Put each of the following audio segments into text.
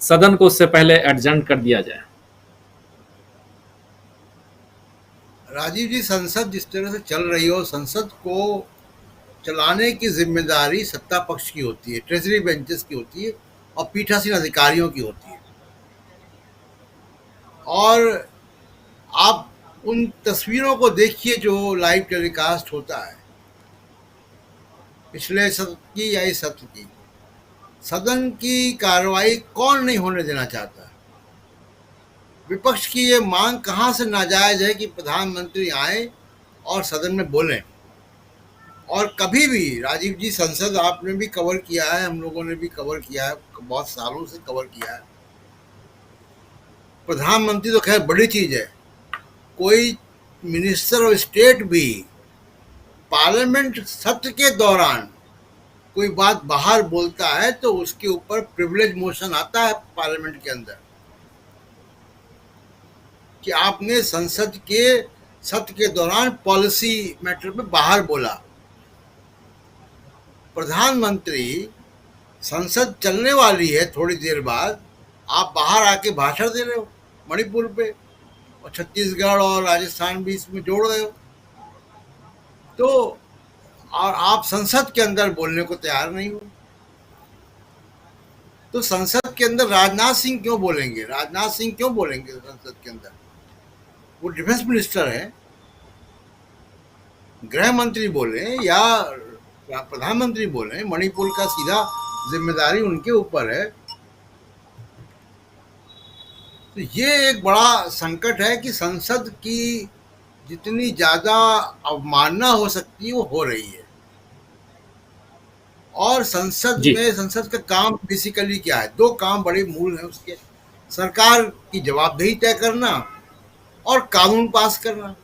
सदन को उससे पहले एडजर्न कर दिया जाए। राजीव जी, संसद जिस तरह से चल रही हो, संसद को चलाने की जिम्मेदारी सत्ता पक्ष की होती है, ट्रेजरी बेंचेस की होती है और पीठासीन अधिकारियों की होती है। और आप उन तस्वीरों को देखिए जो लाइव टेलीकास्ट होता है पिछले सत्र की या इस सत्र की। सदन की कार्रवाई कौन नहीं होने देना चाहता। विपक्ष की ये मांग कहाँ से नाजायज है कि प्रधानमंत्री आए और सदन में बोलें। और कभी भी राजीव जी, संसद आपने भी कवर किया है, हम लोगों ने भी कवर किया है, बहुत सालों से कवर किया है। प्रधानमंत्री तो खैर बड़ी चीज है, कोई मिनिस्टर ऑफ स्टेट भी पार्लियामेंट सत्र के दौरान कोई बात बाहर बोलता है तो उसके ऊपर प्रिविलेज मोशन आता है पार्लियामेंट के अंदर कि आपने संसद के सत्र के दौरान पॉलिसी मैटर पे बाहर बोला। प्रधानमंत्री, संसद चलने वाली है थोड़ी देर बाद, आप बाहर आके भाषण दे रहे हो मणिपुर पे, और छत्तीसगढ़ और राजस्थान भी इसमें जोड़ रहे हो। तो और आप संसद के अंदर बोलने को तैयार नहीं हो। तो संसद के अंदर राजनाथ सिंह क्यों बोलेंगे? राजनाथ सिंह क्यों बोलेंगे संसद के अंदर? वो डिफेंस मिनिस्टर है। गृह मंत्री बोले या प्रधानमंत्री बोले, मणिपुर का सीधा जिम्मेदारी उनके ऊपर है। तो ये एक बड़ा संकट है कि संसद की जितनी ज्यादा अवमानना हो सकती है वो हो रही है। और संसद जी। में, संसद का काम बेसिकली क्या है? दो काम बड़े मूल हैं उसके: सरकार की जवाबदेही तय करना और कानून पास करना।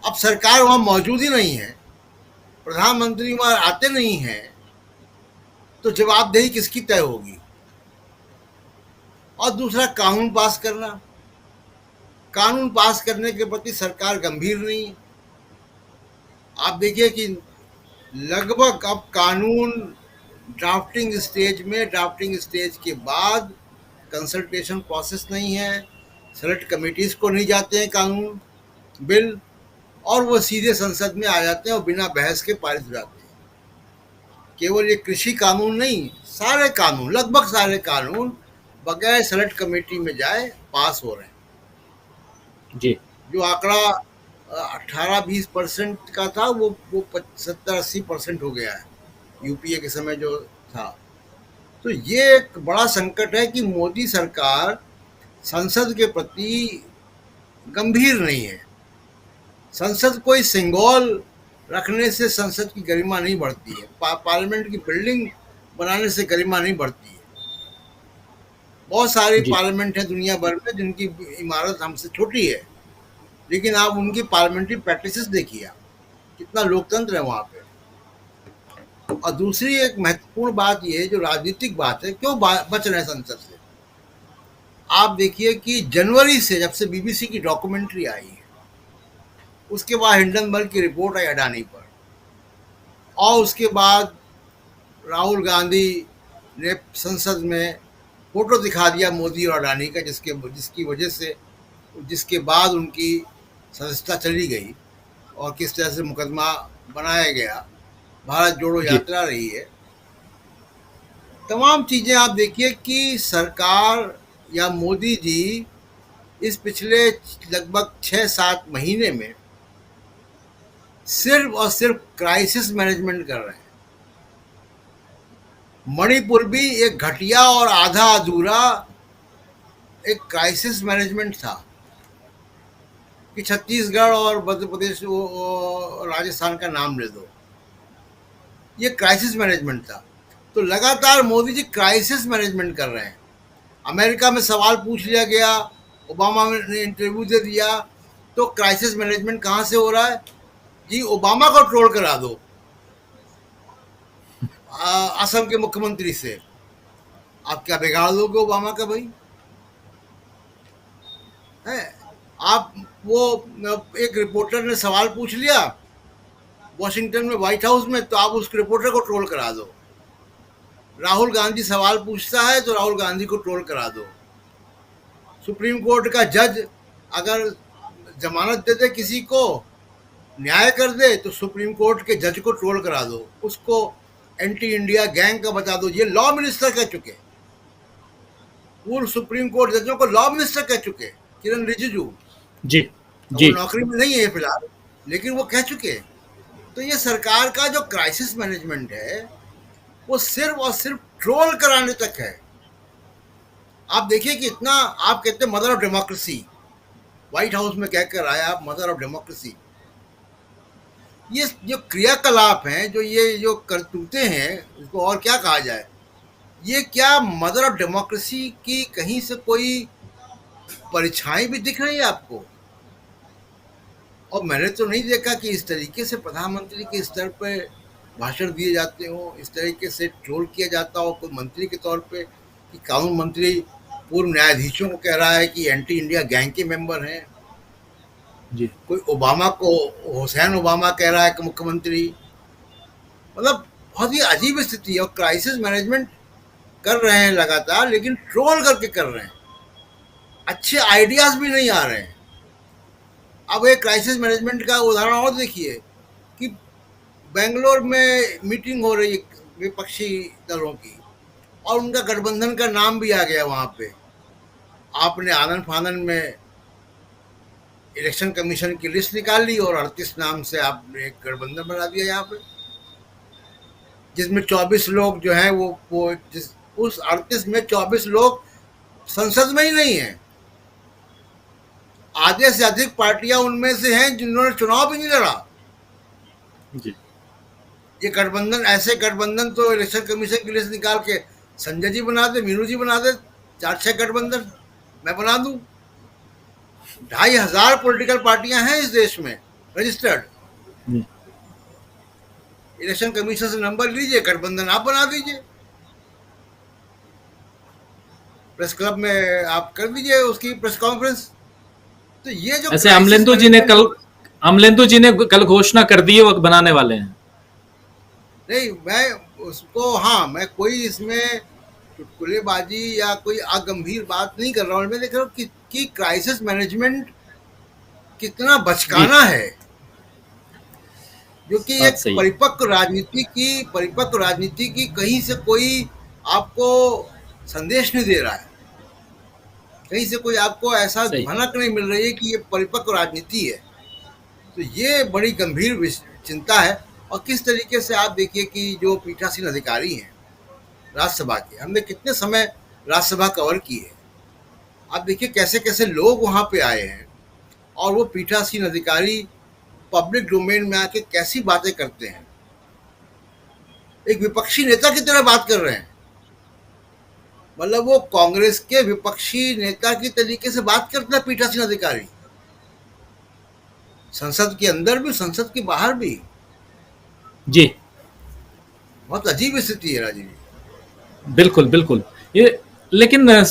अब सरकार वहां मौजूद ही नहीं है, प्रधानमंत्री वहां आते नहीं हैं, तो जवाबदेही किसकी तय होगी? और दूसरा, कानून पास करना। कानून पास करने के प्रति सरकार गंभीर नहीं है। आप देखिए कि लगभग अब कानून ड्राफ्टिंग स्टेज के बाद कंसल्टेशन प्रोसेस नहीं है, सेलेक्ट कमिटीज को नहीं जाते हैं कानून बिल, और वो सीधे संसद में आ जाते हैं और बिना बहस के पारित हो जाते हैं। केवल ये कृषि कानून नहीं, सारे कानून, लगभग सारे कानून बगैर सेलेक्ट कमेटी में जाए पास हो रहे हैं। जी। जो आंकड़ा 18-20% का था वो 70-80% हो गया है यूपीए के समय जो था। तो ये एक बड़ा संकट है कि मोदी सरकार संसद के प्रति गंभीर नहीं है। संसद कोई सिंगल रखने से संसद की गरिमा नहीं बढ़ती है, पार्लियामेंट की बिल्डिंग बनाने से गरिमा नहीं बढ़ती है। बहुत सारी जी। पार्लियामेंट है दुनिया भर में जिनकी इमारत हमसे छोटी है, लेकिन आप उनकी पार्लियामेंट्री प्रैक्टिसेस देखिए, आप कितना लोकतंत्र है वहां पे। और दूसरी एक महत्वपूर्ण बात यह है, जो राजनीतिक बात है, क्यों बच रहे हैं संसद से। आप देखिए कि जनवरी से, जब से बीबीसी की डॉक्यूमेंट्री आई है, उसके बाद हिंडनबर्ग की रिपोर्ट आई अडानी पर, और उसके बाद राहुल गांधी ने संसद में फोटो दिखा दिया मोदी और अडानी का, जिसकी वजह से, जिसके बाद उनकी सदस्यता चली गई और किस तरह से मुकदमा बनाया गया। भारत जोड़ो जी। यात्रा रही है। तमाम चीजें आप देखिए कि सरकार या मोदी जी इस पिछले लगभग 6-7 महीने में सिर्फ और सिर्फ क्राइसिस मैनेजमेंट कर रहे हैं। मणिपुर भी एक घटिया और आधा अधूरा एक क्राइसिस मैनेजमेंट था कि छत्तीसगढ़ और मध्य प्रदेश, राजस्थान का नाम ले दो, ये क्राइसिस मैनेजमेंट था। तो लगातार मोदी जी क्राइसिस मैनेजमेंट कर रहे हैं। अमेरिका में सवाल पूछ लिया गया, ओबामा ने इंटरव्यू दे दिया, तो क्राइसिस मैनेजमेंट कहाँ से हो रहा है? जी, ओबामा को ट्रोल करा दो असम के मुख्यमंत्री से, आप क्या बिगाड़ दोगे ओबामा का भाई? है आप वो, एक रिपोर्टर ने सवाल पूछ लिया वॉशिंगटन में, व्हाइट हाउस में, तो आप उस रिपोर्टर को ट्रोल करा दो। राहुल गांधी सवाल पूछता है तो राहुल गांधी को ट्रोल करा दो। सुप्रीम कोर्ट का जज अगर जमानत दे दे किसी को, न्याय कर दे, तो सुप्रीम कोर्ट के जज को ट्रोल करा दो, उसको एंटी इंडिया गैंग का बता दो। ये लॉ मिनिस्टर कह चुके, पूर्व सुप्रीम कोर्ट जजों को लॉ मिनिस्टर कह चुके, किरण रिजिजू। जी वो जी नौकरी में नहीं है फिलहाल, लेकिन वो कह चुके। तो ये सरकार का जो क्राइसिस मैनेजमेंट है वो सिर्फ और सिर्फ ट्रोल कराने तक है। आप देखिए कि इतना, आप कहते हैं mother of democracy, white house में कहकर आए आप मदर ऑफ डेमोक्रेसी। ये जो क्रियाकलाप हैं, जो ये जो करतूते हैं, इसको और क्या कहा जाए, ये क्या मदर ऑफ डेमोक्रेसी की कहीं से कोई परछाई भी दिख रही है आपको? और मैंने तो नहीं देखा कि इस तरीके से प्रधानमंत्री के स्तर पे भाषण दिए जाते हो, इस तरीके से ट्रोल किया जाता हो कोई मंत्री के तौर पे, कि कानून मंत्री पूर्व न्यायाधीशों को कह रहा है कि एंटी इंडिया गैंग के मेंबर हैं, जी। कोई ओबामा को हुसैन ओबामा कह रहा है कि मुख्यमंत्री। मतलब बहुत ही अजीब स्थिति है, और क्राइसिस मैनेजमेंट कर रहे हैं लगातार, लेकिन ट्रोल करके कर रहे हैं, अच्छे आइडियाज भी नहीं आ रहे हैं। अब एक क्राइसिस मैनेजमेंट का उदाहरण और देखिए कि बेंगलोर में मीटिंग हो रही है विपक्षी दलों की, और उनका गठबंधन का नाम भी आ गया वहां पे। आपने आनंद फानन में इलेक्शन कमीशन की लिस्ट निकाल ली और 38 नाम से आपने एक गठबंधन बना दिया यहाँ पे, जिसमें 24 लोग जो हैं वो जिस उस 38 में 24 लोग संसद में ही नहीं है। आधे से अधिक पार्टियां उनमें से हैं जिन्होंने चुनाव भी नहीं लड़ा। जी ये गठबंधन, ऐसे गठबंधन तो इलेक्शन कमीशन की लिस्ट निकाल के संजय जी बना दे, मीनू जी बना दे, 4-6 गठबंधन मैं बना दूं। 2,500 पॉलिटिकल पार्टियां हैं इस देश में रजिस्टर्ड। जी। इलेक्शन कमीशन से नंबर लीजिए, गठबंधन आप बना दीजिए, प्रेस क्लब में आप कर दीजिए उसकी प्रेस कॉन्फ्रेंस। तो ये जो ऐसे क्राइसिस अमलेंदु जी ने कल घोषणा कर दी है वो बनाने वाले हैं। नहीं, मैं उसको, हाँ, मैं कोई इसमें चुटकुलेबाजी या कोई अगंभीर बात नहीं कर रहा हूँ। मैं देख रहा हूँ कि क्राइसिस मैनेजमेंट कितना जी, बचकाना है, जो कि बात एक सही है। परिपक्व राजनीति की कहीं से कोई आपको संदेश नहीं दे रहा है, कहीं से कोई आपको ऐसा सही। भनक नहीं मिल रही है कि ये परिपक्व राजनीति है। तो ये बड़ी गंभीर चिंता है। और किस तरीके से आप देखिए कि जो पीठासीन अधिकारी हैं राज्यसभा के, हमने कितने समय राज्यसभा कवर की है, आप देखिए कैसे कैसे लोग वहां पे आए हैं, और वो पीठासीन अधिकारी पब्लिक डोमेन में आके कैसी बातें करते हैं, एक विपक्षी नेता की तरह बात कर रहे हैं। मतलब वो कांग्रेस के विपक्षी नेता की तरीके से बात करता है पीठासीन अधिकारी, संसद के अंदर भी संसद के बाहर भी। जी, बहुत अजीब स्थिति है राजीव जी। बिल्कुल, बिल्कुल। ये लेकिन